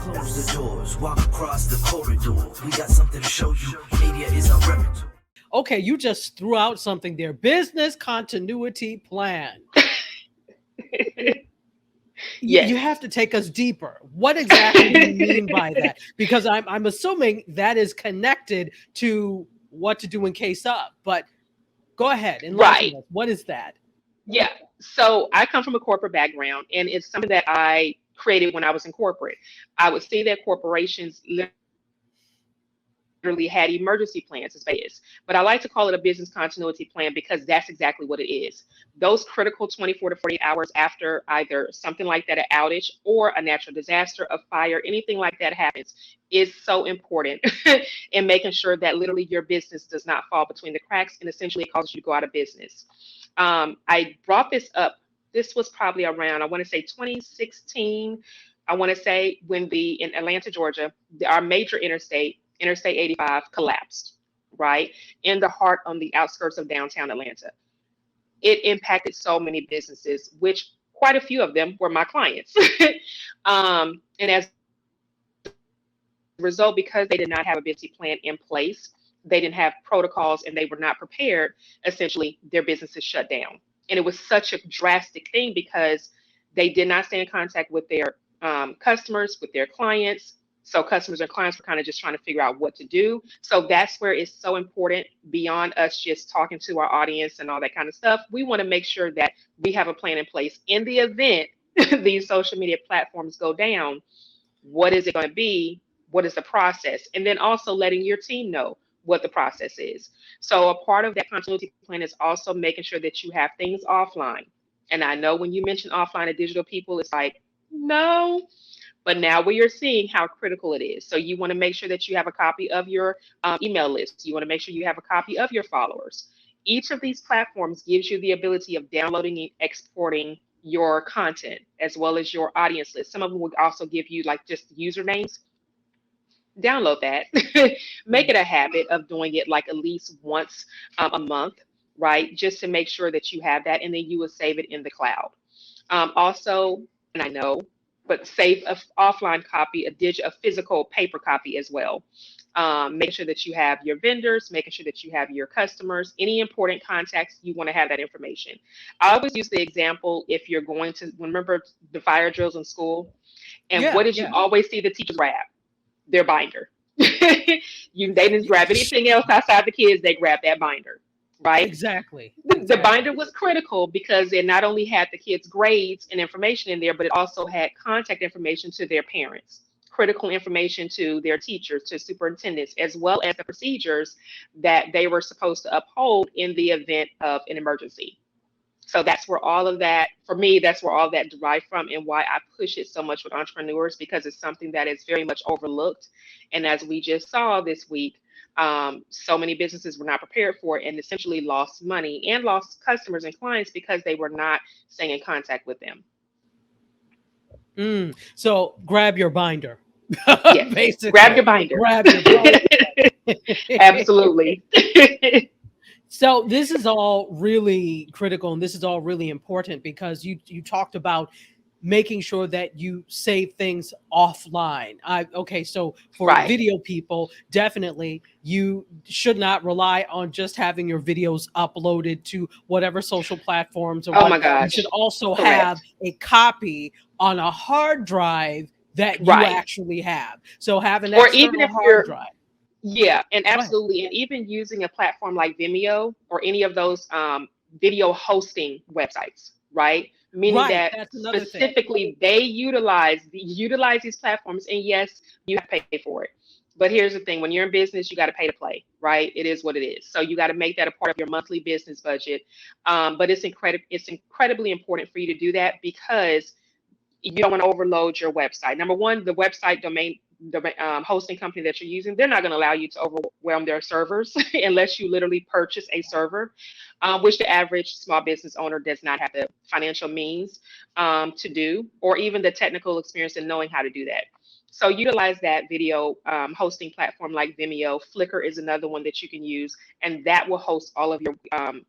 Close the doors, walk across the corridor. We got something to show you. Media is our repertoire. Okay, you just threw out something there. Business continuity plan. You Yes. have to take us deeper. What exactly do you mean by that? Because I'm assuming that is connected to what to do in case of. But go ahead, Right. enlighten us. What is that? Yeah. So I come from a corporate background, and it's something that I created when I was in corporate. I would see that corporations literally had emergency plans as bad as, but I like to call it a business continuity plan because that's exactly what it is. Those critical 24 to 48 hours after either something like that, an outage, or a natural disaster, a fire, anything like that happens, is so important in making sure that literally your business does not fall between the cracks and essentially it causes you to go out of business. I brought this up. This was probably around, I want to say 2016. I want to say when in Atlanta, Georgia, our major Interstate 85, collapsed, right? In the heart on the outskirts of downtown Atlanta. It impacted so many businesses, which quite a few of them were my clients. And as a result, because they did not have a business plan in place, they didn't have protocols and they were not prepared, essentially their businesses shut down. And it was such a drastic thing because they did not stay in contact with their customers, with their clients. So customers and clients were kind of just trying to figure out what to do. So that's where it's so important beyond us just talking to our audience and all that kind of stuff. We want to make sure that we have a plan in place in the event these social media platforms go down. What is it going to be? What is the process? And then also letting your team know what the process is. So a part of that continuity plan is also making sure that you have things offline. And I know when you mention offline to digital people, it's like, no, but now we are seeing how critical it is. So you want to make sure that you have a copy of your email list. You want to make sure you have a copy of your followers. Each of these platforms gives you the ability of downloading and exporting your content as well as your audience list. Some of them will also give you like just usernames. Download that. Make it a habit of doing it like at least once a month, right? Just to make sure that you have that and then you will save it in the cloud. Also, and I know, but save a offline copy, a physical paper copy as well. Making sure that you have your vendors, making sure that you have your customers, any important contacts, you want to have that information. I always use the example if you're going to remember the fire drills in school, and what Yeah, did you yeah. always see the teachers grab? Their binder. They didn't grab anything else outside the kids, they grabbed that binder, right? Exactly. The Exactly. binder was critical because it not only had the kids' grades and information in there, but it also had contact information to their parents, critical information to their teachers, to superintendents, as well as the procedures that they were supposed to uphold in the event of an emergency. So that's where all of that, for me, that's where all that derived from and why I push it so much with entrepreneurs because it's something that is very much overlooked. And as we just saw this week, so many businesses were not prepared for it and essentially lost money and lost customers and clients because they were not staying in contact with them. So grab your binder. Yes, grab Basically, your binder. grab your binder. Absolutely. So this is all really critical and this is all really important because you talked about making sure that you save things offline. Okay, so for Right. video people, definitely you should not rely on just having your videos uploaded to whatever social platforms or Oh what. my You should gosh. also have Correct. a copy on a hard drive that you Right. actually have. So have an Or even external if hard you're drive. Yeah, and Go ahead. absolutely. And even using a platform like Vimeo or any of those video hosting websites, right? Meaning Right, that that's another thing. specifically they utilize these platforms, and yes, you have to pay for it. But here's the thing: when you're in business, you got to pay to play, right? It is what it is. So you got to make that a part of your monthly business budget. But it's incredibly important for you to do that because you don't want to overload your website. Number one, the website domain, the hosting company that you're using, they're not going to allow you to overwhelm their servers unless you literally purchase a server, which the average small business owner does not have the financial means to do, or even the technical experience in knowing how to do that. So utilize that video hosting platform like Vimeo. Flickr is another one that you can use, and that will host all of your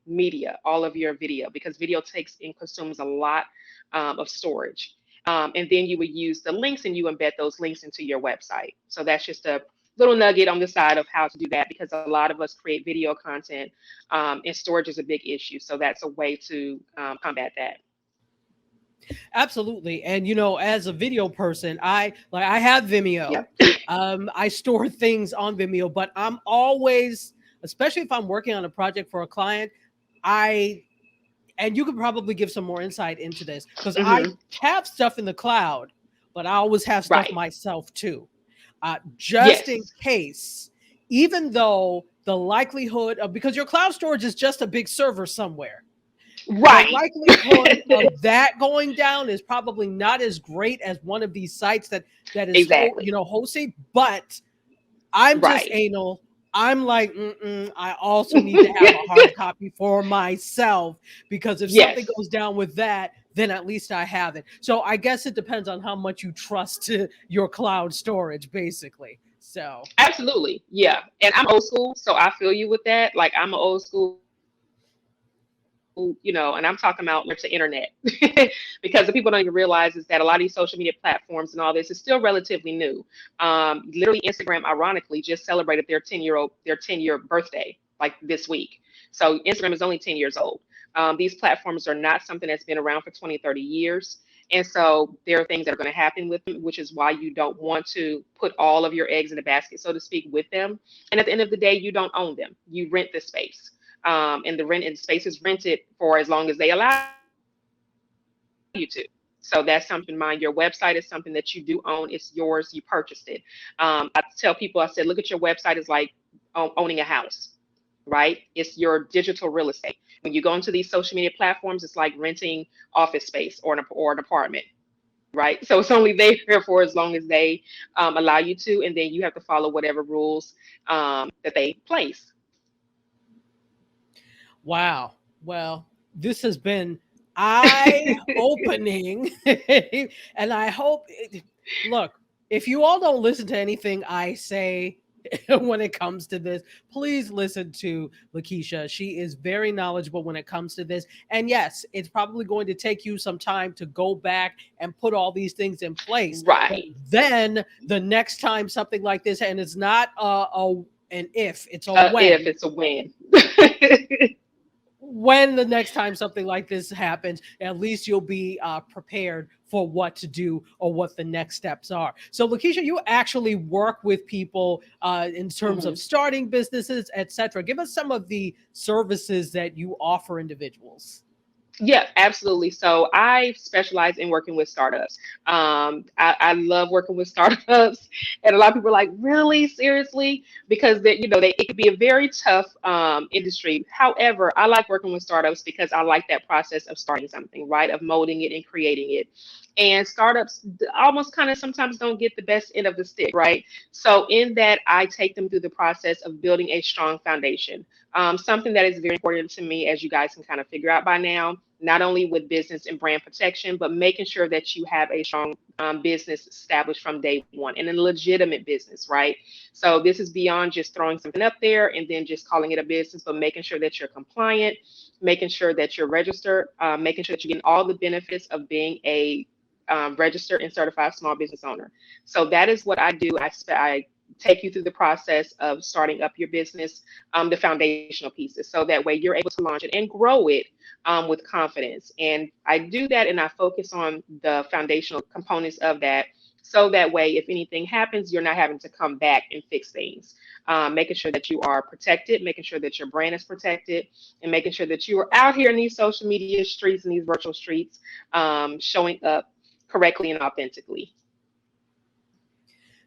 media, all of your video, because video takes and consumes a lot of storage. And then you would use the links and you embed those links into your website. So that's just a little nugget on the side of how to do that, because a lot of us create video content, and storage is a big issue. So that's a way to combat that. Absolutely. And as a video person, I have Vimeo. Yep. I store things on Vimeo, but I'm always, especially if I'm working on a project for a client, I and you could probably give some more insight into this, because I Hmm. have stuff in the cloud, but I always have stuff Right. myself too, just in Yes. case, even though the likelihood of, because your cloud storage is just a big server somewhere, the Right. likelihood of that going down is probably not as great as one of these sites that is Exactly. hosting. But I'm just Right. anal. I'm like, I also need to have a hard copy for myself, because if something Yes. goes down with that, then at least I have it. So I guess it depends on how much you trust your cloud storage, basically. So Absolutely. Yeah. And I'm old school, so I feel you with that. Like I'm an old school, and I'm talking about to internet. Because the people don't even realize is that a lot of these social media platforms and all this is still relatively new. Literally, Instagram, ironically, just celebrated their 10-year birthday like this week. So Instagram is only 10 years old. These platforms are not something that's been around for 20, 30 years. And so there are things that are going to happen with them, which is why you don't want to put all of your eggs in a basket, so to speak, with them. And at the end of the day, you don't own them. You rent the space. And the rent and space is rented for as long as they allow you to. So that's something in mind. Your website is something that you do own. It's yours. You purchased it. I tell people, I said, look at your website as like owning a house, right? It's your digital real estate. When you go into these social media platforms, it's like renting office space or an apartment, right? So it's only there for as long as they allow you to, and then you have to follow whatever rules that they place. wow. Well, this has been eye opening. And I hope, look, if you all don't listen to anything I say when it comes to this, please listen to Lakeisha. She is very knowledgeable when it comes to this. And yes, it's probably going to take you some time to go back and put all these things in place. But Right. then the next time something like this, and it's not an if, it's a If when. it's a win. When the next time something like this happens, at least you'll be prepared for what to do or what the next steps are. So, Lakeisha, you actually work with people in terms of Mhm. starting businesses, etc. Give us some of the services that you offer individuals. Yeah, absolutely. So I specialize in working with startups. I love working with startups, and a lot of people are like, "Really, seriously?" Because it could be a very tough industry. However, I like working with startups because I like that process of starting something, right? Of molding it and creating it. And startups almost kind of sometimes don't get the best end of the stick, right? So in that, I take them through the process of building a strong foundation. Something that is very important to me, as you guys can kind of figure out by now, not only with business and brand protection, but making sure that you have a strong business established from day one, and a legitimate business, right? So this is beyond just throwing something up there and then just calling it a business, but making sure that you're compliant, making sure that you're registered, making sure that you're getting all the benefits of being a registered and certified small business owner. So that is what I do. I take you through the process of starting up your business, the foundational pieces, so that way you're able to launch it and grow it with confidence. And I do that, and I focus on the foundational components of that. So that way, if anything happens, you're not having to come back and fix things. Making sure that you are protected, making sure that your brand is protected, and making sure that you are out here in these social media streets and these virtual streets, showing up correctly and authentically.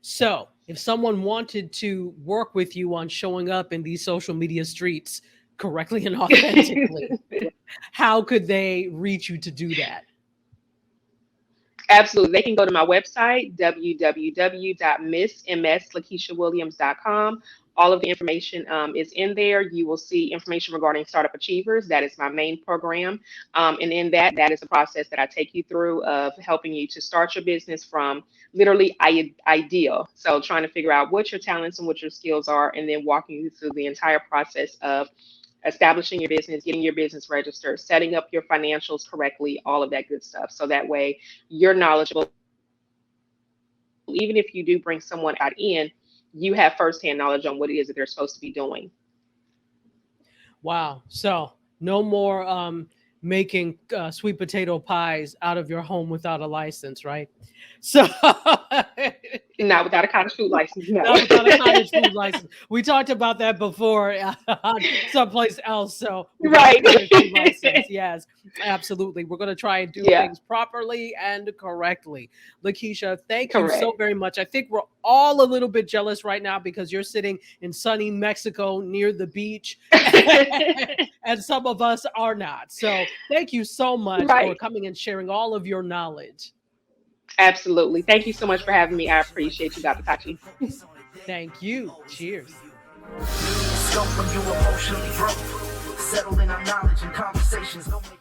So, if someone wanted to work with you on showing up in these social media streets correctly and authentically, how could they reach you to do that? Absolutely. They can go to my website, www.misslakeshiawilliams.com. All of the information is in there. You will see information regarding Startup Achievers. That is my main program. And in that is a process that I take you through of helping you to start your business from literally idea. So trying to figure out what your talents and what your skills are, and then walking you through the entire process of establishing your business, getting your business registered, setting up your financials correctly, all of that good stuff. So that way you're knowledgeable. Even if you do bring someone out in, you have firsthand knowledge on what it is that they're supposed to be doing. Wow. So no more making sweet potato pies out of your home without a license, right? So Not without a cottage food license. No. not without a cottage food license. We talked about that before someplace else. So Right. cottage food license, yes, absolutely. We're going to try and do Yeah. things properly and correctly. Lakeshia, thank you Correct. so very much. I think we're all a little bit jealous right now because you're sitting in sunny Mexico near the beach, and some of us are not. So thank you so much for Right. coming and sharing all of your knowledge. Absolutely. Thank you so much for having me. I appreciate you, Dr. Tachi. Thank you. Cheers. Scope when you emotionally broke. Settle in our knowledge and conversations. Don't make